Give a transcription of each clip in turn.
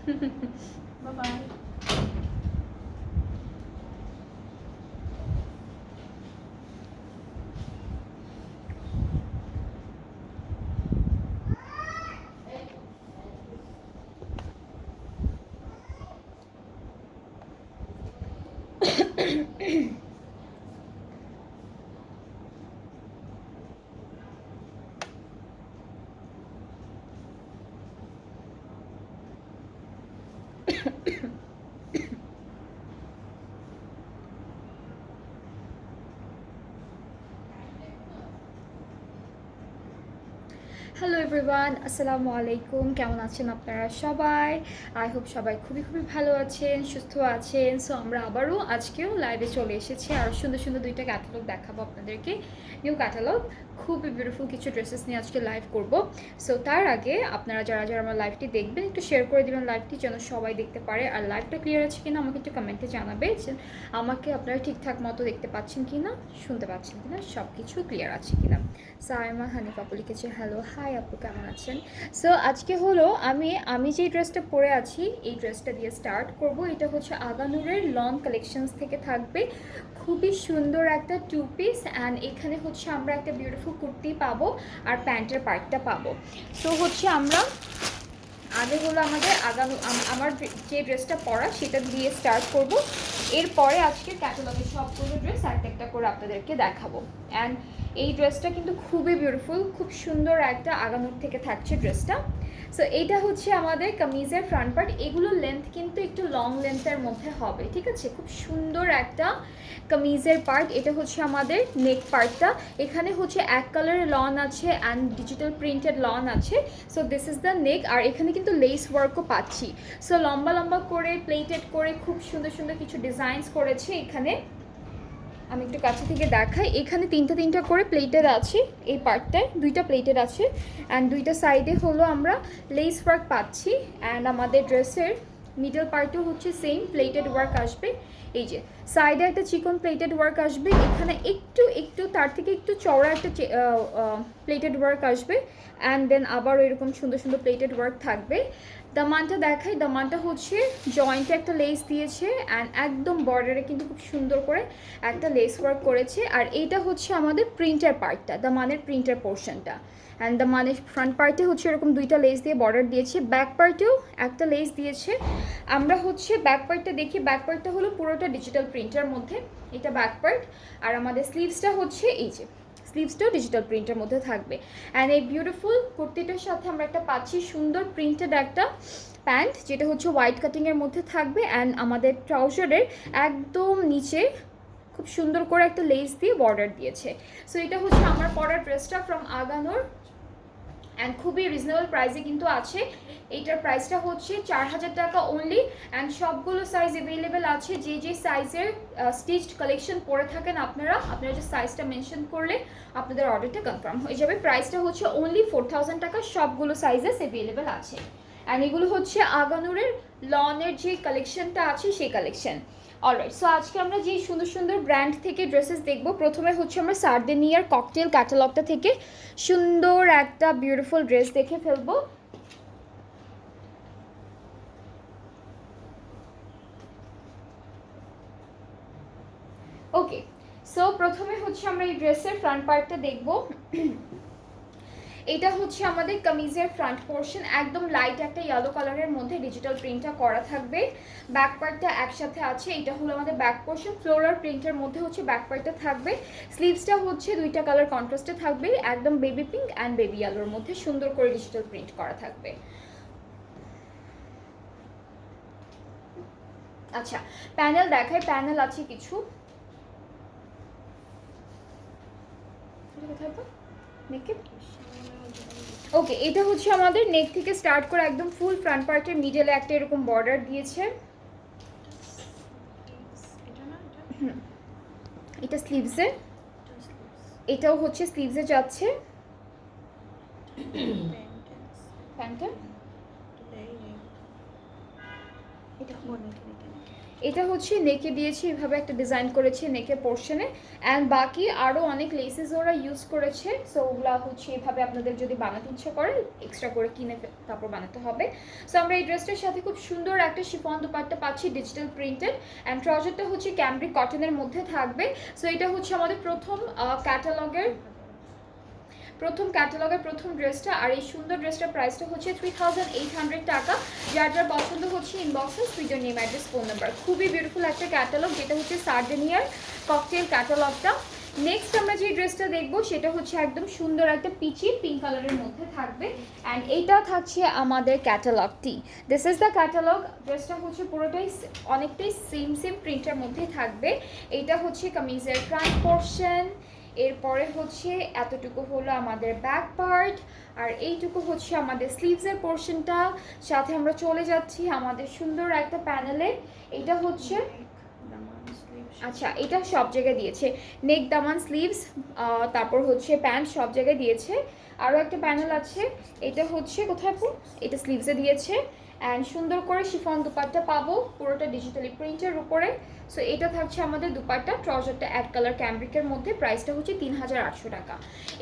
By. Hello everyone, আসসালামু আলাইকুম। কেমন আছেন আপনারা সবাই? আই হোপ সবাই খুবই খুবই ভালো আছেন, সুস্থ আছেন। সো আমরা আবারও আজকেও লাইভে চলে এসেছি আর সুন্দর সুন্দর দুইটা ক্যাটালগ দেখাবো আপনাদেরকে। নিউ ক্যাটালগ, খুবই বিউটিফুল কিছু ড্রেসেস নিয়ে আজকে লাইভ করব। সো তার আগে আপনারা যারা যারা আমার লাইভটি দেখবেন একটু শেয়ার করে দেবেন লাইভটি, যেন সবাই দেখতে পারে। আর লাইভটা ক্লিয়ার আছে কিনা আমাকে একটু কমেন্টে জানাবে যে আমাকে আপনারা ঠিকঠাক মতো দেখতে পাচ্ছেন কিনা, শুনতে পাচ্ছেন কিনা, সব কিছু ক্লিয়ার আছে কিনা। সাইমা হানিফ আপু লিখেছে হ্যালো, হাই আপু, কেমন আছেন? সো আজকে হলো আমি যে ড্রেসটা পরে আছি এই ড্রেসটা দিয়ে স্টার্ট করব। এটা হচ্ছে আগানুরের লং কালেকশনস থেকে থাকবে, খুবই সুন্দর একটা টু পিস। অ্যান্ড এখানে হচ্ছে আমরা একটা বিউটিফুল কুর্তি পাবো আর প্যান্টের পার্টটা পাবো। তো হচ্ছে আমরা আগে হলো আমার যে ড্রেসটা পরা সেটা দিয়ে স্টার্ট করব। এরপরে আজকে ক্যাটালগের সবগুলো ড্রেস একটা একটা করে আপনাদেরকে দেখাবো। অ্যান্ড এই ড্রেসটা কিন্তু খুবই বিউটিফুল, খুব সুন্দর একটা আগানোর থেকে থাকছে ড্রেসটা। সো এইটা হচ্ছে আমাদের কামিজের ফ্রন্ট পার্ট। এগুলো লেন্থ কিন্তু একটু লং লেন্থের মধ্যে হবে, ঠিক আছে? খুব সুন্দর একটা কামিজের পার্ট। এটা হচ্ছে আমাদের নেক পার্টটা। এখানে হচ্ছে এক কালারের লন আছে অ্যান্ড ডিজিটাল প্রিন্টেড লন আছে। So this is the neck. আর এখানে কিন্তু লেস ওয়ার্কও পাচ্ছি। সো লম্বা লম্বা করে প্লেটেড করে খুব সুন্দর সুন্দর কিছু ডিজাইনস করেছে এখানে। আমি একটু কাছে থেকে দেখাই। এখানে তিনটা করে প্লেটেড আছে, এই পার্টটায় দুইটা প্লেটেড আছে। অ্যান্ড দুইটা সাইডে হলো আমরা লেস ওয়ার্ক পাচ্ছি। অ্যান্ড আমাদের ড্রেসের মিডল পার্টেও হচ্ছে সেম প্লেটেড ওয়ার্ক আসবে। এই যে সাইডে একটা চিকন প্লেটেড ওয়ার্ক আসবে, এখানে একটু তার থেকে একটু চওড়া একটা প্লেটেড ওয়ার্ক আসবে। অ্যান্ড দেন আবারও এরকম সুন্দর সুন্দর প্লেটেড ওয়ার্ক থাকবে। দামানটা দেখাই। দামানটা হচ্ছে জয়েন্টে একটা লেস দিয়েছে অ্যান্ড একদম বর্ডারে কিন্তু খুব সুন্দর করে একটা লেস ওয়ার্ক করেছে। আর এইটা হচ্ছে আমাদের প্রিন্টার পার্টটা, দামানের প্রিন্টার পোর্শনটা। অ্যান্ড দামানের ফ্রন্ট পার্টে হচ্ছে এরকম দুইটা লেস দিয়ে বর্ডার দিয়েছে, ব্যাক পার্টেও একটা লেস দিয়েছে। আমরা হচ্ছে ব্যাক পার্টটা দেখি। ব্যাক পার্টটা হলো পুরোটা ডিজিটাল প্রিন্টের মধ্যে, এটা ব্যাক পার্ট। আর আমাদের স্লিভসটা হচ্ছে এই যে স্লিভসটাও ডিজিটাল প্রিন্টের মধ্যে থাকবে। অ্যান্ড এই বিউটিফুল কুর্তিটার সাথে আমরা একটা পাচ্ছি সুন্দর প্রিন্টেড একটা প্যান্ট, যেটা হচ্ছে হোয়াইট কাটিংয়ের মধ্যে থাকবে। অ্যান্ড আমাদের ট্রাউজারের একদম নিচে খুব সুন্দর করে একটা লেস দিয়ে বর্ডার দিয়েছে। সো এটা হচ্ছে আমার পরার ড্রেসটা ফ্রম আগানোর। অ্যান্ড খুবই রিজনেবল প্রাইসে কিন্তু আছে। এইটার প্রাইসটা হচ্ছে 4000 টাকা অনলি। অ্যান্ড সবগুলো সাইজ অ্যাভেলেবেল আছে। যে সাইজের স্টিচড কালেকশন পরে থাকেন আপনারা যে সাইজটা মেনশন করলে আপনাদের অর্ডারটা কনফার্ম হয়ে যাবে। প্রাইসটা হচ্ছে অনলি 4000 টাকা, সবগুলো সাইজেস অ্যাভেলেবেল আছে। অ্যান্ড এগুলো হচ্ছে আগানুরের লনের যে কালেকশনটা আছে সেই কালেকশন। অলরাইট, সো আজকে আমরা যে সুন্দর সুন্দর ব্র্যান্ড থেকে ড্রেসেস দেখবো। প্রথমে হচ্ছে আমরা সার্ডেনিয়ার ককটেল ক্যাটালগটা থেকে সুন্দর একটা বিউটিফুল ড্রেস দেখে ফেলবো। ওকে, সো প্রথমে হচ্ছে আমরা এই ড্রেসের ফ্রন্ট পার্টটা দেখবো। এটা হচ্ছে আমাদের কামিজের ফ্রন্ট পোর্শন, একদম লাইট একটা ইয়েলো কালারের মধ্যে ডিজিটাল প্রিন্টটা করা থাকবে। ব্যাক পার্টটা একসাথে আছে, এটা হলো আমাদের ব্যাক পোর্শন। ফ্লোরাল প্রিন্টের মধ্যে হচ্ছে ব্যাক পার্টটা থাকবে। স্লিভসটা হচ্ছে দুইটা কালার কন্ট্রাস্টে থাকবে, একদম বেবি পিঙ্ক অ্যান্ড বেবি ইয়েলোর মধ্যে সুন্দর করে ডিজিটাল প্রিন্ট করা থাকবে। আচ্ছা, প্যানেল দেখায়। প্যানেল আছে কিছু, ওকে। এটা হচ্ছে আমাদের নেক থেকে স্টার্ট করে একদম ফুল ফ্রন্ট পার্টের মিডলে একটা এরকম বর্ডার দিয়েছে। এটা স্লিভসে, এটাও হচ্ছে স্লিভসে যাচ্ছে। প্যান্টটা এটা এটা হচ্ছে নেকে দিয়েছি, এভাবে একটা ডিজাইন করেছি নেকের পোর্শনে, অ্যান্ড বাকি আরও অনেক লেসেস ওরা ইউজ করেছে। সো ওগুলা হচ্ছে এভাবে আপনাদের যদি বানাতে ইচ্ছা করে এক্সট্রা করে কিনে তারপর বানাতে হবে। সো আমরা এই ড্রেসটার সাথে খুব সুন্দর একটা শিফন দুপাট্টা পাচ্ছি ডিজিটাল প্রিন্টেড, অ্যান্ড ট্রাউজারটা হচ্ছে ক্যামব্রিক কটনের মধ্যে থাকবে। সো এটা হচ্ছে আমাদের প্রথম ক্যাটালগের প্রথম ড্রেসটা। আর এই সুন্দর ড্রেসটার প্রাইসটা হচ্ছে 3800 টাকা। যার যার পছন্দ হচ্ছে ইনবক্সে video name address phone number. খুবই বিউটিফুল একটা ক্যাটালগ, যেটা হচ্ছে সার্ডেনিয়ার ককটেল ক্যাটালগটা। নেক্সট আমরা যে ড্রেসটা দেখবো সেটা হচ্ছে একদম সুন্দর একটা পিচি পিঙ্ক কালারের মধ্যে থাকবে, অ্যান্ড এইটা থাকছে আমাদের ক্যাটালগটি। This is the catalogue. ড্রেসটা হচ্ছে পুরোটাই অনেকটাই সেম প্রিন্টের মধ্যে থাকবে। এইটা হচ্ছে কামিজের ফ্রন্ট পোর্শন, এরপরে হচ্ছে এতটুকু হলো আমাদের ব্যাক পার্ট, আর এইটুকু হচ্ছে আমাদের স্লিভসের পোর্শনটা। সাথে আমরা চলে যাচ্ছি আমাদের সুন্দর একটা প্যানেলে। এটা হচ্ছে আচ্ছা, এটা সব জায়গায় দিয়েছে, নেক দামান স্লিভস, তারপর হচ্ছে প্যান্ট সব জায়গায় দিয়েছে। আরও একটা প্যানেল আছে, এটা হচ্ছে কোথায় এটা স্লিভসে দিয়েছে, অ্যান্ড সুন্দর করে শিফন দুপাট্টা পাবো পুরোটা ডিজিটালি প্রিন্টের উপরে। সো এটা থাকছে আমাদের দুপাট্টা, ট্রাউজারটা অ্যাড কালার ক্যামব্রিকের মধ্যে, প্রাইসটা হচ্ছে 3800 টাকা।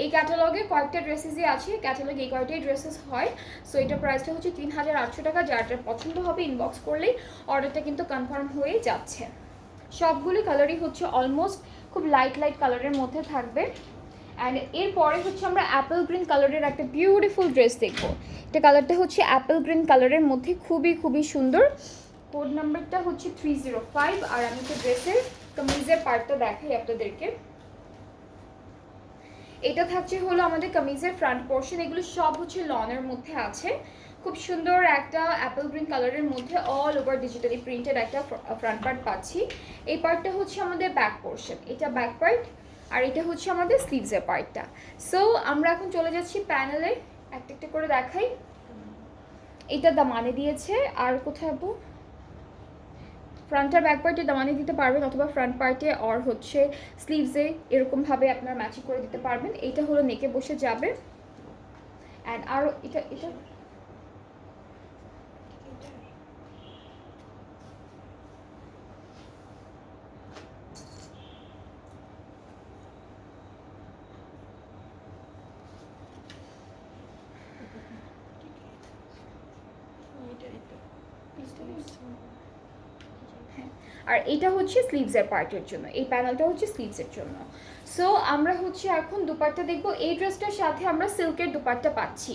এই ক্যাটালগে কয়েকটা ড্রেসেসই আছে, ক্যাটালগে এই কয়েকটাই ড্রেসেস হয়। সো এটা প্রাইসটা হচ্ছে 3800 টাকা। যার যার পছন্দ হবে ইনবক্স করলেই অর্ডারটা কিন্তু কনফার্ম হয়ে যাচ্ছে। সবগুলি কালারই হচ্ছে অলমোস্ট খুব লাইট কালারের মধ্যে থাকবে। অ্যান্ড এরপরে হচ্ছে আমরা অ্যাপেল গ্রিন কালারের একটা বিউটিফুল ড্রেস দেখবো। এটা কালারটা হচ্ছে অ্যাপেল গ্রিন কালারের মধ্যে, খুবই সুন্দর। কোড নাম্বারটা হচ্ছে 305। আর আমি তো ড্রেসের কামিজের পার্টটা দেখাই আপনাদেরকে। এটা থাকছে হলো আমাদের কামিজের ফ্রন্ট পোর্শন। এগুলো সব হচ্ছে লনের মধ্যে আছে। খুব সুন্দর একটা অ্যাপেল গ্রিন কালারের মধ্যে অল ওভার ডিজিটালি প্রিন্টেড একটা ফ্রন্ট পার্ট পাচ্ছি। এই পার্টটা হচ্ছে আমাদের ব্যাক পোর্শন, এটা ব্যাক পার্ট, আর এটা হচ্ছে আমাদের স্লিভসের পার্টটা। সো আমরা এখন চলে যাচ্ছি প্যানেলে, একটা করে দেখাই। এটা দামানে দিয়েছে, আর কোথায় ফ্রন্ট আর ব্যাক পার্টে দামানে দিতে পারবেন, অথবা ফ্রন্ট পার্টে আর হচ্ছে স্লিভসে এরকমভাবে আপনারা ম্যাচিং করে দিতে পারবেন। এইটা হলো নেকে বসে যাবে, অ্যান্ড আরও এটা আর এটা হচ্ছে স্লিভসের পার্টের জন্য, এই প্যানেলটা হচ্ছে স্লিভসের জন্য। সো আমরা হচ্ছে এখন দুপাট্টা দেখবো। এই ড্রেসটার সাথে আমরা সিল্কের দুপাট্টা পাচ্ছি,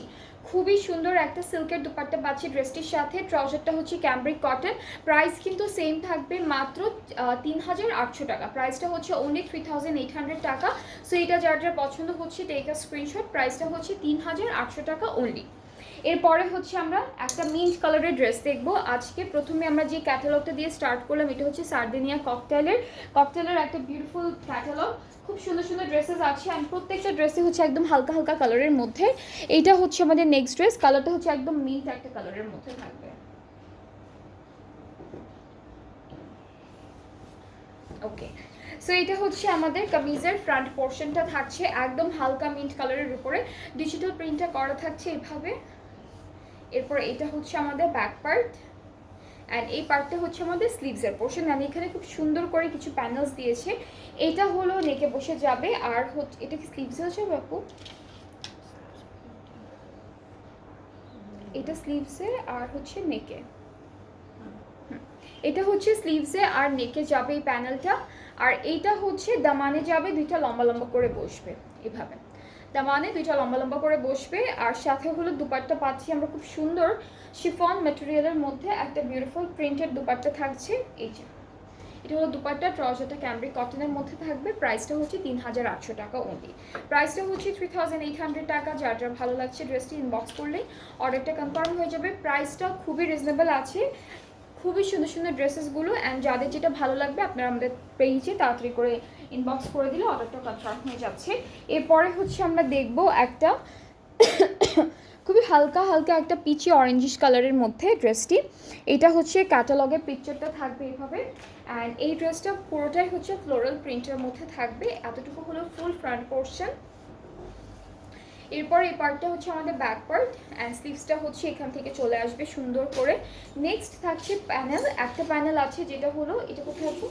খুবই সুন্দর একটা সিল্কের দুপাট্টা পাচ্ছি ড্রেসটির সাথে। ট্রাউজারটা হচ্ছে ক্যামব্রিক কটন, প্রাইস কিন্তু সেম থাকবে, মাত্র 3800 টাকা। প্রাইসটা হচ্ছে অনলি 3800 টাকা। সো এটা যার যার পছন্দ হচ্ছে টেক আ স্ক্রিনশট। প্রাইসটা হচ্ছে 3800 টাকা অনলি। এরপরে হচ্ছে আমরা একটা মিন্ট কালারের ড্রেস দেখবো আজকে। প্রথমে আমরা যে ক্যাটালগটা দিয়ে স্টার্ট করলাম, এটা হচ্ছে সার্ডেনিয়া ককটেলের একটা বিউটিফুল ক্যাটালগ। খুব সুন্দর ড্রেসেস আছে, অ্যান্ড প্রত্যেকটা ড্রেসই হচ্ছে একদম হালকা কালারের মধ্যে। এইটা হচ্ছে আমাদের নেক্সট ড্রেস, কালারটা হচ্ছে একদম মিন্ট একটা কালারের মধ্যে থাকবে। ওকে, সো এটা হচ্ছে আমাদের কামিজের ফ্রন্ট পোর্শনটা থাকছে একদম হালকা মিন্ট কালারের উপরে, ডিজিটাল প্রিন্টটা করা থাকছে এভাবে। এরপর এটা হচ্ছে আমাদের ব্যাক পার্ট, অ্যান্ড এই পার্টটা হচ্ছে আমাদের স্লিভসের পোর্শন। অ্যান্ড এখানে খুব সুন্দর করে কিছু প্যানেলস দিয়েছে। এটা হলো নেকে বসে যাবে, আর হচ্ছে এটা কি স্লিভসে হচ্ছে বাপু, এটা স্লিভসে আর হচ্ছে নেকে, এটা হচ্ছে স্লিভসে আর নেকে যাবে এই প্যানেলটা। আর এইটা হচ্ছে দামানে যাবে, দুইটা লম্বা করে বসবে এভাবে, দামানে দুইটা লম্বা করে বসবে। আর সাথে হলো দুপাট্টা পাচ্ছি আমরা খুব সুন্দর শিফন ম্যাটেরিয়ালের মধ্যে, একটা বিউটিফুল প্রিন্টেড দুপাট্টা থাকছে। এই যে এটা হলো দুপাট্টা, ট্রাউজারটা ক্যামব্রিক কটনের মধ্যে থাকবে। প্রাইসটা হচ্ছে 3800 টাকা অনলি। প্রাইসটা হচ্ছে 3800 টাকা। যার যার ভালো লাগছে ড্রেসটি ইনবক্স করলেই অর্ডারটা কনফার্ম হয়ে যাবে। প্রাইসটা খুবই রিজনেবল আছে, খুবই সুন্দর ড্রেসেসগুলো। অ্যান্ড যাদের যেটা ভালো লাগবে আপনারা আমাদের পেজে তাড়াতাড়ি করে ইনবক্স করে দিলে অর্ডারটা কনফার্ম হয়ে যাচ্ছে। এরপরে হচ্ছে আমরা দেখব একটা খুবই হালকা একটা পিচি অরেঞ্জিশ কালারের মধ্যে ড্রেসটি। এটা হচ্ছে ক্যাটালগের পিকচারটা থাকবে এভাবে, অ্যান্ড এই ড্রেসটা পুরোটাই হচ্ছে ফ্লোরাল প্রিন্টের মধ্যে থাকবে। এতটুকু হলো ফুল ফ্রন্ট পোর্শন। এরপর এই পার্টটা হচ্ছে আমাদের ব্যাক পার্ট অ্যান্ড স্লিভসটা হচ্ছে এখান থেকে চলে আসবে সুন্দর করে। নেক্সট থাকছে প্যানেল, একটা প্যানেল আছে যেটা হলো এটা কোথায় আছে,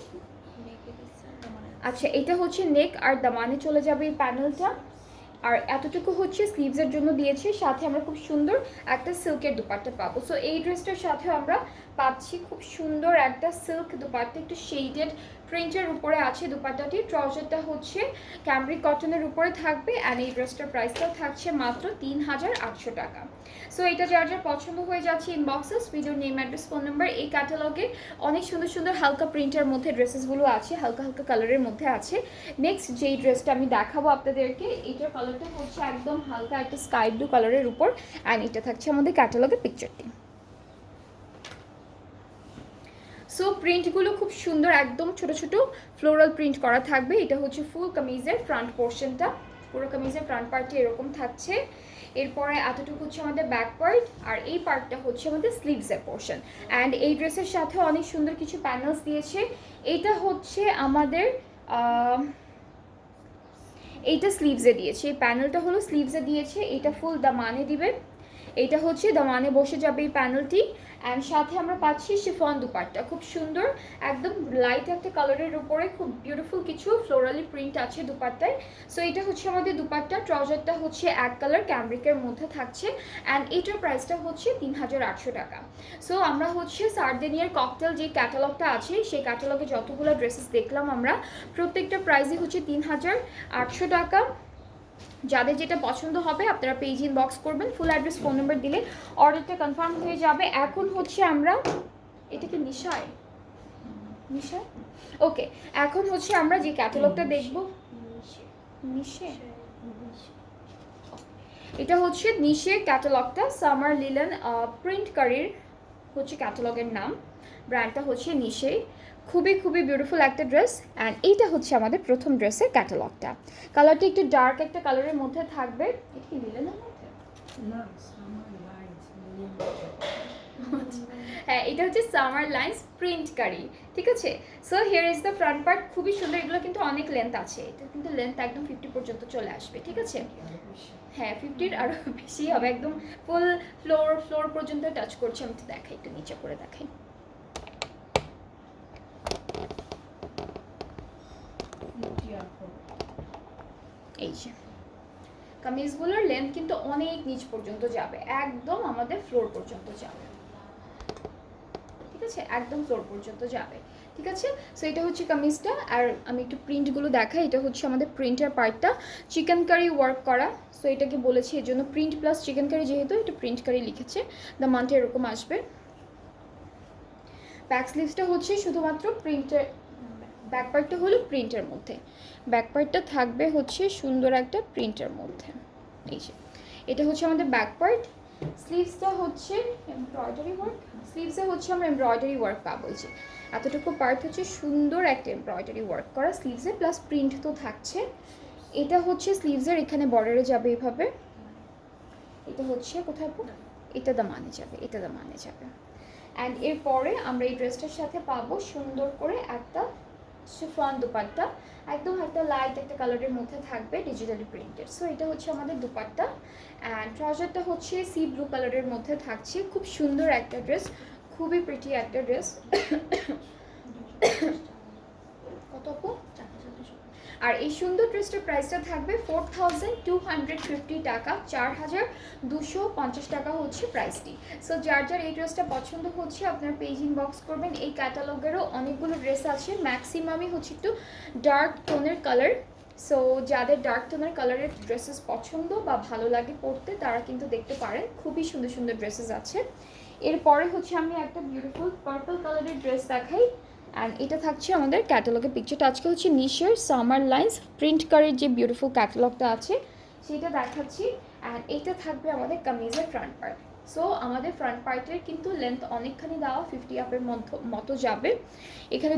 আচ্ছা এটা হচ্ছে নেক আর দামানে চলে যাবে এই প্যানেলটা। আর এতটুকু হচ্ছে স্লিভসের জন্য দিয়েছি, সাথে আমরা খুব সুন্দর একটা সিল্কের দুপাট্টা পাবো। সো এই ড্রেসটার সাথে আমরা পাচ্ছি খুব সুন্দর একটা সিল্ক দুপাট্টা, একটু শেডেড প্রিন্টের উপরে আছে দুপাট্টাটি। ট্রাউজারটা হচ্ছে ক্যামব্রিক কটনের উপরে থাকবে অ্যান্ড এই ড্রেসটার প্রাইসটাও থাকছে মাত্র 3800 টাকা। সো এটা যার যার পছন্দ হয়ে যাচ্ছে ইনবক্সেস ভিডিওর নেম অ্যাড্রেস ফোন নাম্বার। এই ক্যাটালগে অনেক সুন্দর সুন্দর হালকা প্রিন্টের মধ্যে ড্রেসেসগুলো আছে, হালকা হালকা কালারের মধ্যে আছে। নেক্সট যেই ড্রেসটা আমি দেখাবো আপনাদেরকে, এইটার কালারটা হচ্ছে একদম হালকা একটা স্কাই ব্লু কালারের উপর অ্যান্ড এটা থাকছে আমাদের ক্যাটালগের পিকচারটি। সো প্রিন্টগুলো খুব সুন্দর, একদম ছোট ছোট ফ্লোরাল প্রিন্ট করা থাকবে। এটা হচ্ছে ফুল কামিজের ফ্রন্ট পোর্শনটা, পুরো কামিজের ফ্রন্ট পার্টটি এরকম থাকছে। এরপরে এতটুকু হচ্ছে আমাদের ব্যাক পার্ট আর এই পার্টটা হচ্ছে আমাদের স্লিভসের পোর্শন অ্যান্ড এই ড্রেসের সাথে অনেক সুন্দর কিছু প্যানেলস দিয়েছে। এইটা হচ্ছে আমাদের এইটা স্লিভসে দিয়েছে, এই প্যানেলটা হলো স্লিভসে দিয়েছে, এটা ফুল দামানে দিবে, এইটা হচ্ছে দামানে বসে যাবে এই প্যানেলটি। অ্যান্ড সাথে আমরা পাচ্ছি শিফন দুপাট্টা, খুব সুন্দর একদম লাইট একটা কালারের উপরে খুব বিউটিফুল কিছু ফ্লোরালি প্রিন্ট আছে দুপাট্টায়। সো এটা হচ্ছে আমাদের দুপাট্টা। ট্রাউজারটা হচ্ছে এক কালার ক্যামব্রিকের মধ্যে থাকছে অ্যান্ড এটার প্রাইসটা হচ্ছে 3800 টাকা। সো আমরা হচ্ছে সার্ডেনিয়ার ককটেল যে ক্যাটালগটা আছে সেই ক্যাটালগে যতগুলো ড্রেসেস দেখলাম আমরা, প্রত্যেকটা প্রাইসই হচ্ছে 3800 টাকা। যাদের যেটা পছন্দ হবে আপনারা পেজ ইনবক্স করবেন, ফুল অ্যাড্রেস ফোন নাম্বার দিলে অর্ডারটা কনফার্ম হয়ে যাবে। এখন হচ্ছে আমরা, এটা কি নিশায় নিশায় ওকে, এখন হচ্ছে আমরা যে ক্যাটালগটা দেখবো নিশে, এটা হচ্ছে নিশে ক্যাটালগটা, সামার লিলেন প্রিন্ট কারির হচ্ছে ক্যাটালগের নাম, ব্র্যান্ডটা হচ্ছে নিশে। খুবই খুবই বিউটিফুল একটা ড্রেস অ্যান্ড এইটা হচ্ছে আমাদের প্রথম ড্রেসের ক্যাটালগটা। কালারটা একটু ডার্ক একটা কালারের মধ্যে থাকবে। এটা কি লিলেনের মধ্যে না, হ্যাঁ এটা হচ্ছে সামার লাইন্স প্রিন্ট কারি, ঠিক আছে। So here is the front part, খুবই সুন্দর। এগুলো কিন্তু অনেক লেন্থ আছে, এটা কিন্তু লেন্থ একদম 50 পর্যন্ত চলে আসবে, ঠিক আছে। হ্যাঁ 50-র আরও বেশি হবে, একদম ফুল ফ্লোর পর্যন্ত টাচ করছে। আমি তো দেখাই, একটু নিচে করে দেখাই। এই যে কামিজগুলোর লেন্থ কিন্তু অনেক নিচ পর্যন্ত যাবে, একদম আমাদের ফ্লোর পর্যন্ত যাবে, ঠিক আছে, একদম ফ্লোর পর্যন্ত যাবে, ঠিক আছে। সো এটা হচ্ছে কামিজটা। আর আমি একটু প্রিন্টগুলো দেখাই, এটা হচ্ছে আমাদের প্রিন্টের পার্টটা, চিকেন কারি ওয়ার্ক করা। সো এটাকে বলেছি এর জন্য প্রিন্ট প্লাস চিকেন কারি, যেহেতু এটা প্রিন্ট কারি লিখেছে। দ্য মানটা এরকম আসবে। ব্যাক স্লিভসটা হচ্ছে শুধুমাত্র প্রিন্টের, ব্যাক পার্টটা হলো প্রিন্টের মধ্যে, ব্যাক পার্টটা থাকবে হচ্ছে সুন্দর একটা প্রিন্টের মধ্যে। এই যে এটা হচ্ছে আমাদের ব্যাক পার্ট। স্লিভসটা হচ্ছে এমব্রয়ডারি ওয়ার্ক, স্লিভসে হচ্ছে আমরা এমব্রয়ডারি ওয়ার্ক পাবো। এই যে এতটুকু পার্ট হচ্ছে সুন্দর একটা এমব্রয়ডারি ওয়ার্ক করা স্লিভসে, প্লাস প্রিন্ট তো থাকছে। এটা হচ্ছে স্লিভসের এখানে বর্ডারে যাবে এভাবে, এটা হচ্ছে কোথায়, এটা দামানে যাবে, এটা দামানে যাবে। অ্যান্ড এরপরে আমরা এই ড্রেসটার সাথে পাবো সুন্দর করে একটা শিফন দুপাট্টা, একদম একটা লাইট একটা কালারের মধ্যে থাকবে, ডিজিটালি প্রিন্টেড। সো এটা হচ্ছে আমাদের দুপাট্টা অ্যান্ড ট্রাউজারটা হচ্ছে সি ব্লু কালারের মধ্যে থাকছে। খুব সুন্দর একটা ড্রেস, খুবই প্রিটি একটা ড্রেস। কত আপু? আর এই সুন্দর ড্রেসটার প্রাইসটা থাকবে 4250 টাকা, 4250 টাকা হচ্ছে প্রাইসটি। সো যার যার এই ড্রেসটা পছন্দ হচ্ছে আপনার পেজ ইনবক্স করবেন। এই ক্যাটালগেরও অনেকগুলো ড্রেস আছে, ম্যাক্সিমামই হচ্ছে একটু ডার্ক টোনের কালার। সো যাদের ডার্ক টোনের কালারের ড্রেসেস পছন্দ বা ভালো লাগে পরতে তারা কিন্তু দেখতে পারেন, খুবই সুন্দর সুন্দর ড্রেসেস আছে। এরপরে হচ্ছে আমি একটা বিউটিফুল পার্পল কালারের ড্রেস দেখাই অ্যান্ড এটা থাকছে আমাদের ক্যাটালগের পিকচারটা। আজকে হচ্ছে নিশের সামার লাইন্স প্রিন্ট কারের যে বিউটিফুল ক্যাটালগটা আছে সেটা দেখাচ্ছি অ্যান্ড এটা থাকবে আমাদের কামিজের ফ্রন্ট পার্ট। সো আমাদের ফ্রন্ট পার্টের কিন্তু লেন্থ অনেকখানি দেওয়া, 50 আপের মতো যাবে। এখানে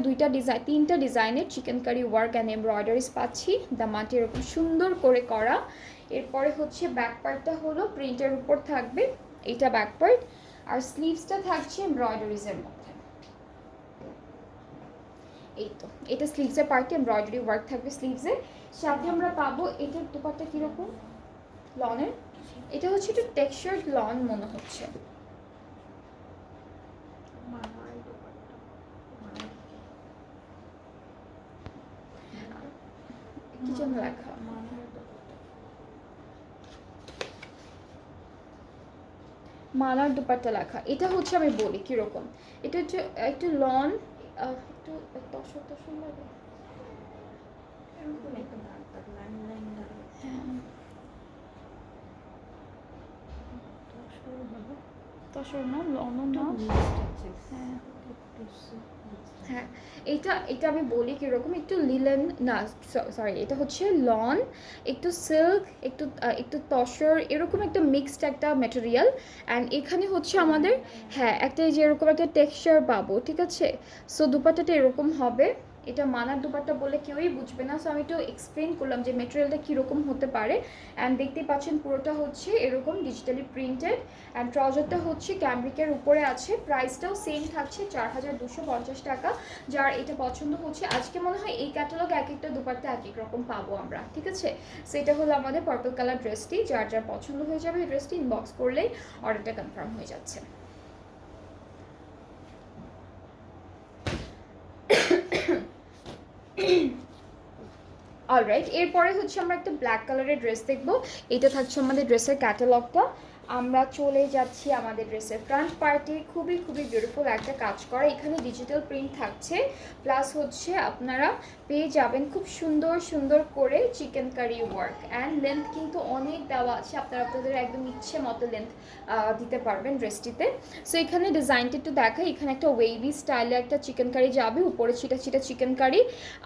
তিনটা ডিজাইনের chikankari work and embroideries পাচ্ছি, দামাটি এরকম সুন্দর করে করা। এরপরে হচ্ছে ব্যাক পার্টটা হলো প্রিন্টের উপর থাকবে, এইটা ব্যাক পার্ট। আর স্লিভসটা থাকছে এমব্রয়ডারিজের মধ্যে। এই তো এটা স্লিভসের পার্টে এমব্রয়ডারি ওয়ার্ক থাকবে স্লিভসে। সাথে আমরা পাবো এটার দুপাট্টা কীরকম, লনের, এটা হচ্ছে একটু টেক্সচার্ড লন মনে হচ্ছে। কি যেন লেখা, মালার দুপাট্টা লেখা। এটা হচ্ছে আমি বলি কিরকম, এটা হচ্ছে একটু লন, একটু তসর তসর লাগে। হ্যাঁ তসর না, লনও না। হ্যাঁ হ্যাঁ, এটা এটা আমি বলি কিরকম, একটু লিলেন না, সরি, এটা হচ্ছে লন, একটু সিল্ক, একটু একটু তসর, এরকম একটা মিক্সড একটা ম্যাটেরিয়াল। অ্যান্ড এখানে হচ্ছে আমাদের হ্যাঁ একটা এই যে এরকম একটা টেক্সচার পাবো, ঠিক আছে। সো দুপাট্টাটা এরকম হবে। এটা মানার দুপাট্টা বলে কেউই বুঝবে না, সো আমি একটু এক্সপ্লেন করলাম যে মেটেরিয়ালটা কীরকম হতে পারে। অ্যান্ড দেখতেই পাচ্ছেন পুরোটা হচ্ছে এরকম ডিজিটালি প্রিন্টেড। অ্যান্ড ট্রাউজারটা হচ্ছে ক্যামব্রিকের উপরে আছে, প্রাইসটাও সেম থাকছে 4250 টাকা। যার এটা পছন্দ হচ্ছে, আজকে মনে হয় এই ক্যাটালগ এক একটা দুপাট্টা এক এক রকম পাবো আমরা, ঠিক আছে। সেটা হলো আমাদের পার্পল কালার ড্রেসটি, যার যার পছন্দ হয়ে যাবে এই ড্রেসটি ইনবক্স করলেই অর্ডারটা কনফার্ম হয়ে যাচ্ছে। অলরাইট, এরপরে হচ্ছে আমরা একটা ব্ল্যাক কালারের ড্রেস দেখবো। এটা থাকছে আমাদের ড্রেসের ক্যাটালগটা। আমরা চলে যাচ্ছি আমাদের ড্রেসের ফ্রন্ট পার্টে। খুবই খুবই বিউটিফুল একটা কাজ করা, এখানে ডিজিটাল প্রিন্ট থাকছে, প্লাস হচ্ছে আপনারা পেয়ে যাবেন খুব সুন্দর সুন্দর করে chikankari work. And length কিন্তু অনেক দেওয়া আছে, আপনারা আপনাদের একদম ইচ্ছে মতো লেন্থ দিতে পারবেন ড্রেসটিতে। সো এখানে ডিজাইনটা একটু দেখাই, এখানে একটা ওয়েভি স্টাইলে একটা চিকেন কারি যাবে, উপরে ছিটা ছিটা চিকেন কারি,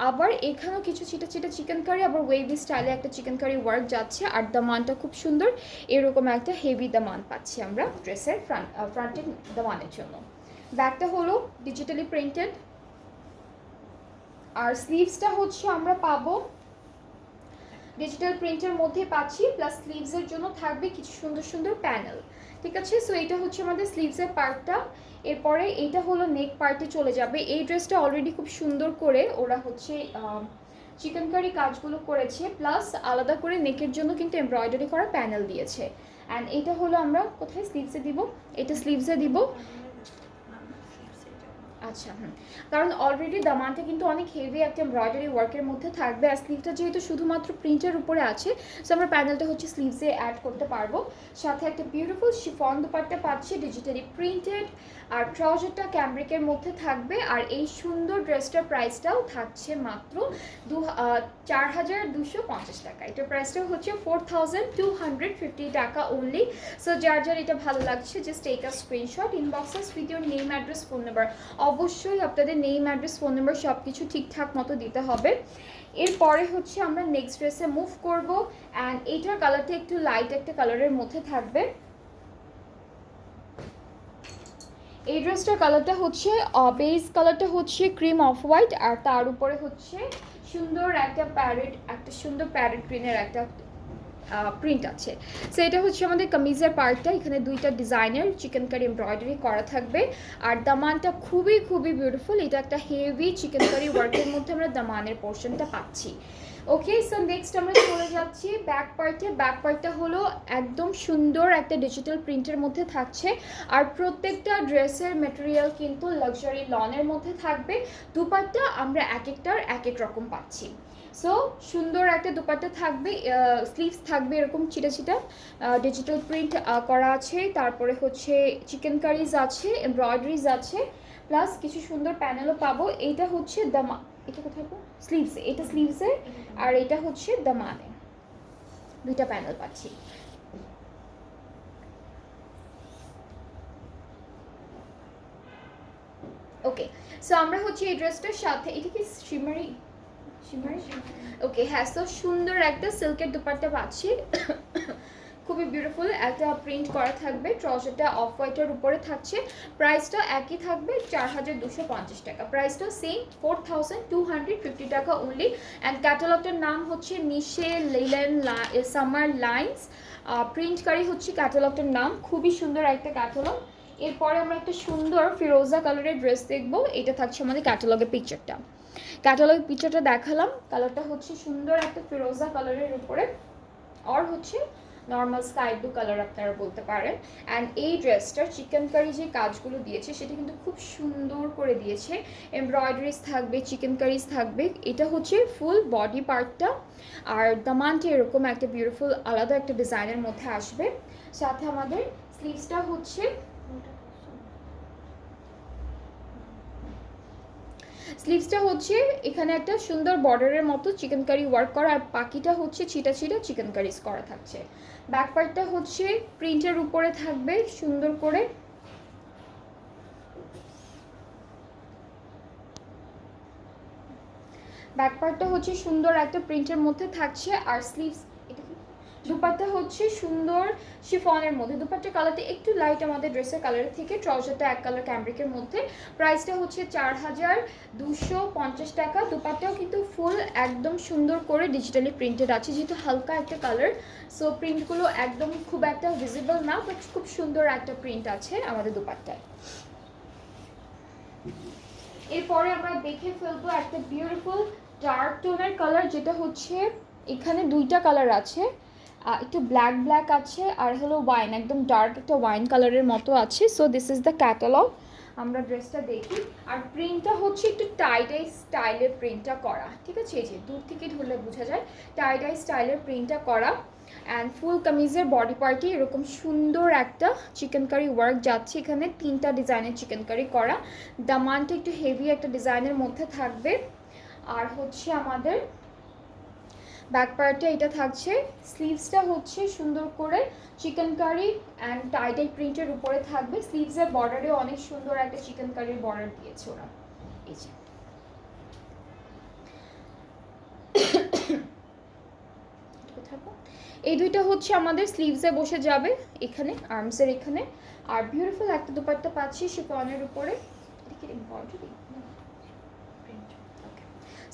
আবার এখানেও কিছু ছিটা ছিটা চিকেন কারি, আবার ওয়েভি স্টাইলে একটা চিকেন কারি ওয়ার্ক যাচ্ছে। আর দামানটা খুব সুন্দর, এরকম একটা হেভি দামান পাচ্ছি আমরা ড্রেসের ফ্রন্টের দামানের জন্য। ব্যাকটা হলো ডিজিটালি প্রিন্টেড, আর স্লিভসটা হচ্ছে আমরা পাবো ডিজিটাল প্রিন্টের মধ্যে পাচ্ছি, প্লাস স্লিভসের জন্য থাকবে কিছু সুন্দর সুন্দর প্যানেল, ঠিক আছে। সো এটা হচ্ছে আমাদের স্লিভসের পার্টটা। এরপরে এইটা হলো নেক পার্টে চলে যাবে। এই ড্রেসটা অলরেডি খুব সুন্দর করে ওরা হচ্ছে চিকেন কারি কাজগুলো করেছে, প্লাস আলাদা করে নেকের জন্য কিন্তু এমব্রয়ডারি করা প্যানেল দিয়েছে। অ্যান্ড এটা হলো আমরা কোথায় স্লিভসে দিব, এটা স্লিভসে দিব। আচ্ছা কারণ অলরেডি দামানটা কিন্তু অনেক হেভি একটা এমব্রয়ডারি ওয়ার্কের মধ্যে থাকবে, আর স্লিভটা যেহেতু শুধুমাত্র প্রিন্টের উপরে আছে, সো আমরা প্যানেলটা হচ্ছে স্লিভসে অ্যাড করতে পারবো। সাথে একটা বিউটিফুল শিফন দুপাট্টা পাচ্ছি ডিজিটালি প্রিন্টেড, আর ট্রাউজারটা ক্যামব্রিকের মধ্যে থাকবে। আর এই সুন্দর ড্রেসটার প্রাইসটাও থাকছে মাত্র 4250 টাকা। এটার প্রাইসটাও হচ্ছে 4250 টাকা অনলি। সো যার যার এটা ভালো লাগছে just take a screenshot, inbox us with your name, address, phone number. অবশ্যই আপনাদের নেম, অ্যাড্রেস, ফোন নাম্বার সব কিছু ঠিকঠাক মতো দিতে হবে। এরপরে হচ্ছে আমরা নেক্সট ড্রেসে মুভ করব। অ্যান্ড এইটার কালারটা একটু লাইট একটা কালারের মধ্যে থাকবে। এই ড্রেসটার কালারটা হচ্ছে বেস কালারটা হচ্ছে ক্রিম অফ হোয়াইট, আর তার উপরে হচ্ছে সুন্দর একটা সুন্দর প্যারেট গ্রিনের একটা প্রিন্ট আছে। সো এটা হচ্ছে আমাদের কামিজের পার্টটা, এখানে দুইটা ডিজাইনের চিকেন কারি এমব্রয়ডারি করা থাকবে। আর দামানটা খুবই খুবই বিউটিফুল, এটা একটা হেভি চিকেন কারি ওয়ার্কের মধ্যে আমরা দামানের পোর্শনটা পাচ্ছি। ওকে, সো নেক্সট আমরা চলে যাচ্ছি ব্যাক পার্টে। ব্যাক পার্টটা হলো একদম সুন্দর একটা ডিজিটাল প্রিন্টের মধ্যে থাকছে, আর প্রত্যেকটা ড্রেসের মেটেরিয়াল কিন্তু লাক্সারি লনের মধ্যে থাকবে। দুপাট্টা আমরা এক একটার এক এক রকম পাচ্ছি। সো সুন্দর একটা দুপাট্টা থাকবে, স্লিভস থাকবে এরকম চিটা চিটা ডিজিটাল প্রিন্ট করা আছে, তারপরে হচ্ছে চিকেন কারিজ আছে, এমব্রয়ডারিজ আছে, প্লাস কিছু সুন্দর প্যানেলও পাবো। এইটা হচ্ছে দামা, এটা কোথায় স্লিভসে, এটা স্লিভসে, আর এটা হচ্ছে দামানে, দুইটা প্যানেল পাচ্ছি। ওকে, সো আমরা হচ্ছে এই ড্রেসটার সাথে, এটা কি শিমারি ওকে হ্যাঁ, সো সুন্দর একটা সিল্কের দুপাট্টা পাচ্ছি, খুবই বিউটিফুল একটা প্রিন্ট করা থাকবে। ট্রাউজারটা অফ হোয়াইটের উপরে থাকছে, প্রাইসটা একই থাকবে 4250 টাকা, প্রাইসটা সেম 4250 টাকা অনলি। অ্যান্ড ক্যাটালগটার নাম হচ্ছে নিশে লিলেন সামার লাইন্স প্রিন্টকারী হচ্ছে ক্যাটালগটার নাম, খুবই সুন্দর একটা ক্যাটালগ। এরপরে আমরা একটা সুন্দর ফিরোজা কালারের ড্রেস দেখবো, এটা থাকছে আমাদের ক্যাটালগের পিকচারটা। ক্যাটালগের পিকচারটা দেখালাম, কালারটা হচ্ছে সুন্দর একটা ফিরোজা কালারের উপরে, আর হচ্ছে নর্মাল স্কাই ব্লু কালার আপনারা বলতে পারেন। অ্যান্ড এই ড্রেসটার চিকেন কারি যে কাজগুলো দিয়েছে সেটা কিন্তু খুব সুন্দর করে দিয়েছে। এমব্রয়ডারিজ থাকবে, চিকেন কারিজ থাকবে। এটা হচ্ছে ফুল বডি পার্টটা, আর দামানটি এরকম একটা বিউটিফুল আলাদা একটা ডিজাইনের মধ্যে আসবে। সাথে আমাদের স্লিভসটা হচ্ছে এখানে একটা সুন্দর বর্ডারের মতো চিকেন কারি ওয়ার্ক করা, আর বাকিটা হচ্ছে ছিটা ছিটা চিকেন কারিজ করা থাকছে। ব্যাক পার্টটা হচ্ছে প্রিন্টের উপরে থাকবে সুন্দর করে। ব্যাক পার্টটা হচ্ছে সুন্দর একটা প্রিন্টের মধ্যে থাকছে, আর স্লিভস দুপাট্টা হচ্ছে সুন্দর শিফনের মধ্যে। দুপাট্টার কালারটা একটু লাইট আমাদের ড্রেসের কালারের থেকে, ট্রাউজারটা এক কালার ক্যামব্রিকের মধ্যে। প্রাইসটা হচ্ছে 4250 টাকা। দুপাট্টাও কিন্তু ফুল একদম সুন্দর করে ডিজিটালি প্রিন্টেড আছে, যেহেতু হালকা একটা কালার, সো প্রিন্টগুলো একদম খুব একটা ভিজিবল না, বাট খুব সুন্দর একটা প্রিন্ট আছে আমাদের দুপাট্টায়। এরপরে আমরা দেখে ফেলবো একটা বিউটিফুল ডার্ক টোনের কালার, যেটা হচ্ছে এখানে দুইটা কালার আছে, একটু ব্ল্যাক ব্ল্যাক আছে, আর হলো ওয়াইন, একদম ডার্ক একটা ওয়াইন কালারের মতো আছে। So this is the catalogue. আমরা ড্রেসটা দেখি, আর প্রিন্টটা হচ্ছে একটু টাইডাই স্টাইলের প্রিন্টটা করা, ঠিক আছে? এই যে দূর থেকে ধরলে বোঝা যায় টাইডাই স্টাইলের প্রিন্টটা করা। অ্যান্ড ফুল কামিজের বডি পার্টে এরকম সুন্দর একটা চিকেন কারি ওয়ার্ক যাচ্ছে, এখানে 3টা ডিজাইনের চিকেন কারি করা। দামানটা একটু হেভি একটা ডিজাইনের মধ্যে থাকবে। আর হচ্ছে আমাদের ব্যাক পার্টে এটা থাকছে, স্লিভসটা হচ্ছে সুন্দর করে চিকেন কারি অ্যান্ড টাইডাই প্রিন্টের উপরে থাকবে। স্লিভসের বর্ডারেও অনেক সুন্দর একটা চিকেন কারির বর্ডার দিয়েছে ওরা। এই যে এই দুইটা হচ্ছে আমাদের স্লিভসে বসে যাবে এখানে, আর্মসের এখানে। আর বিউটিফুল একটা দুপাট্টা পাচ্ছি শিফনের উপরে।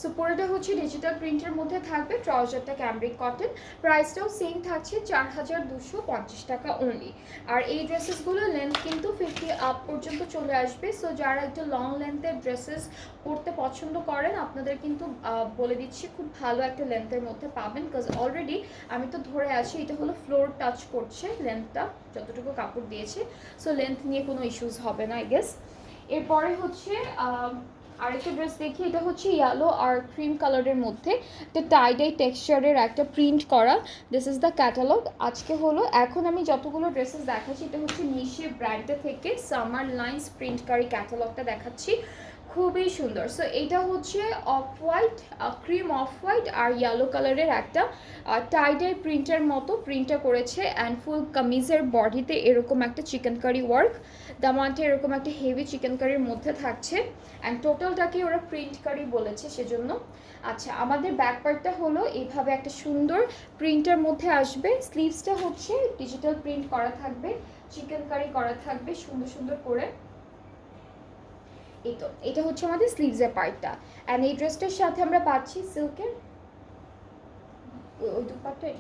সো পুরোটা হচ্ছে ডিজিটাল প্রিন্টের মধ্যে থাকবে, ট্রাউজারটা ক্যামব্রিক কটন। প্রাইসটাও সেম থাকছে 4250 টাকা অনলি। আর এই ড্রেসেসগুলো লেন্থ কিন্তু 50 আপ পর্যন্ত চলে আসবে। সো যারা একটু লং লেন্থের ড্রেসেস পরতে পছন্দ করেন, আপনাদের কিন্তু বলে দিচ্ছি খুব ভালো একটা লেন্থের মধ্যে পাবেন, বিকজ অলরেডি আমি তো ধরে আছি এটা হলো ফ্লোর টাচ করছে লেন্থটা, যতটুকু কাপড় দিয়েছে। সো লেন্থ নিয়ে কোনো ইস্যুস হবে না আই গেস। এরপরে হচ্ছে আরেকটা ড্রেস দেখি, এটা হচ্ছে ইয়েলো আর ক্রিম কালারের মধ্যে একটা টাইডাই টেক্সচারের একটা প্রিন্ট করা। This is the catalogue. আজকে হলো এখন আমি যতগুলো ড্রেসেস দেখাচ্ছি এটা হচ্ছে নিশে ব্র্যান্ডে থেকে সামার লাইন্স প্রিন্টকারী ক্যাটালগটা দেখাচ্ছি, খুবই সুন্দর। সো এইটা হচ্ছে off white, cream off white আর ইয়েলো কালারের একটা টাইডাই প্রিন্টের মতো প্রিন্টটা করেছে। অ্যান্ড ফুল কামিজের বডিতে এরকম একটা চিকেন কারি ওয়ার্ক, দামানটা এরকম একটা হেভি চিকেন কারির মধ্যে থাকছে। অ্যান্ড টোটালটাকে ওরা প্রিন্ট কারি বলেছে সেজন্য। আচ্ছা, আমাদের ব্যাক পার্টটা হলো এইভাবে একটা সুন্দর প্রিন্টের মধ্যে আসবে। স্লিভসটা হচ্ছে ডিজিটাল প্রিন্ট করা থাকবে, চিকেন কারি করা থাকবে সুন্দর সুন্দর করে। এই তো এটা হচ্ছে আমাদের স্লিভসের পার্টটা। অ্যান্ড এই ড্রেসটার সাথে আমরা পাচ্ছি সিল্কের ওই দুপাট্টাই,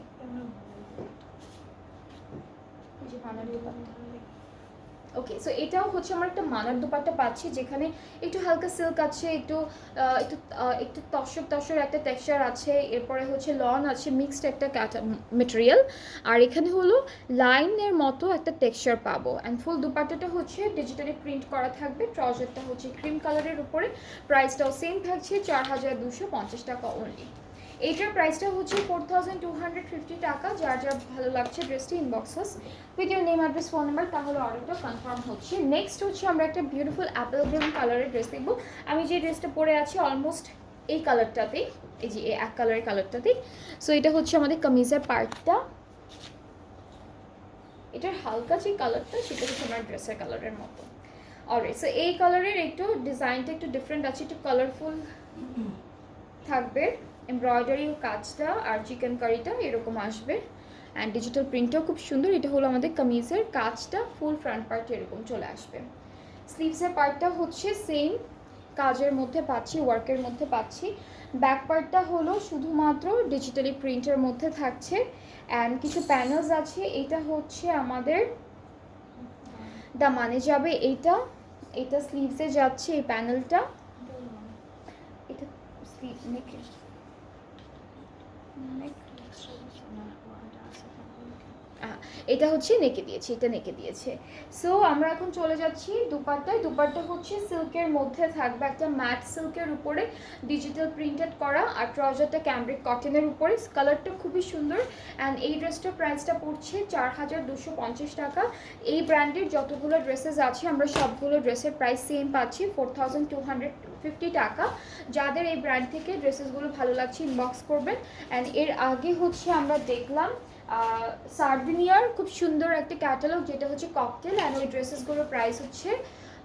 ওকে। সো এটাও হচ্ছে আমার একটা মানার দুপাট্টা পাচ্ছি, যেখানে একটু হালকা সিল্ক আছে, একটু একটু একটু তসর তসর একটা টেক্সচার আছে, এরপরে হচ্ছে লন আছে, মিক্সড একটা মেটেরিয়াল। আর এখানে হলো লাইনের মতো একটা টেক্সচার পাবো। অ্যান্ড ফুল দুপাট্টাটা হচ্ছে ডিজিটালি প্রিন্ট করা থাকবে, ট্রাউজারটা হচ্ছে ক্রিম কালারের উপরে। প্রাইসটাও সেম থাকছে 4250 টাকা অনলি। এইটার প্রাইসটা হচ্ছে 4250 টাকা। যার যার ভালো লাগছে ড্রেসটি inboxes with your name, address, phone number, তাহলে অর্ডারটা কনফার্ম হচ্ছে। নেক্সট হচ্ছে আমরা একটা বিউটিফুল অ্যাপেল গ্রিন কালারের ড্রেস দেখবো। আমি যে ড্রেসটা পরে আছি অলমোস্ট এই কালারটাতেই, এই যে এই এক কালারের কালারটাতেই। সো এটা হচ্ছে আমাদের কামিজের পার্টটা, এটার হালকা যে কালারটা সেটা হচ্ছে আমার ড্রেসের কালারের মতো। অলরাইট, সো এই কালারের একটু ডিজাইনটা একটু ডিফারেন্ট আছে, একটু কালারফুল থাকবে। এমব্রয়ডারি কাজটা আর চিকেন কারিটা এরকম আসবে। অ্যান্ড ডিজিটাল প্রিন্টটাও খুব সুন্দর। এটা হলো আমাদের কামিজের কাজটা, ফুল ফ্রন্ট পার্টে এরকম চলে আসবে। স্লিভসের পার্টটা হচ্ছে সেম কাজের মধ্যে পাচ্ছি, ওয়ার্কের মধ্যে পাচ্ছি। ব্যাক পার্টটা হলো শুধুমাত্র ডিজিটালি প্রিন্টের মধ্যে থাকছে। অ্যান্ড কিছু প্যানেলস আছে, এটা হচ্ছে আমাদের দামানে যাবে, এইটা এটা স্লিভসে যাচ্ছে এই প্যানেলটা। এটা স্লিভ নেক এটা হচ্ছে নেকে দিয়েছে, এটা নেকে দিয়েছে। সো আমরা এখন চলে যাচ্ছি দুপাট্টায়। দুপাট্টা হচ্ছে সিল্কের মধ্যে থাকবে, একটা ম্যাট সিল্কের উপরে ডিজিটাল প্রিন্টেড করা, আর ট্রাউজারটা ক্যামব্রিক কটনের উপরে। কালারটা খুবই সুন্দর। অ্যান্ড এই ড্রেসটার প্রাইসটা পড়ছে 4250 টাকা। এই ব্র্যান্ডের যতগুলো ড্রেসেস আছে আমরা সবগুলো ড্রেসের প্রাইস সেম পাচ্ছি 4250 টাকা। যাদের এই ব্র্যান্ড থেকে ড্রেসেসগুলো ভালো লাগছে ইনবক্স করবেন। অ্যান্ড এর আগে হচ্ছে আমরা দেখলাম সার্ডিনিয়ার খুব সুন্দর একটা ক্যাটালগ, যেটা হচ্ছে ককটেল। অ্যান্ড ওই ড্রেসেসগুলোর প্রাইস হচ্ছে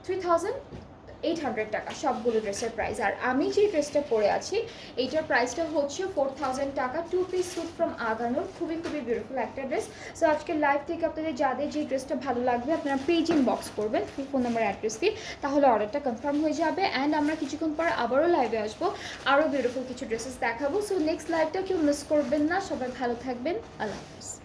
3800 টাকা সবগুলো ড্রেসের প্রাইস। আর আমি যে ড্রেসটা পরে আছি এইটার প্রাইসটা হচ্ছে 4000 টাকা। 2 পিস স্যুট ফ্রম আগানোর, খুবই খুবই বিউটিফুল একটা ড্রেস। সো আজকের লাইভ থেকে আপনাদের যাদের যে ড্রেসটা ভালো লাগবে আপনারা পেজ ইনবক্স করবেন ফোন নাম্বার অ্যাড্রেস দিয়ে, তাহলে অর্ডারটা কনফার্ম হয়ে যাবে। অ্যান্ড আমরা কিছুক্ষণ পর আবারও লাইভে আসবো, আরও বিউটিফুল কিছু ড্রেসেস দেখাবো। সো নেক্সট লাইভটা কেউ মিস করবেন না। সবাই ভালো থাকবেন, আল্লাহ হাফিজ।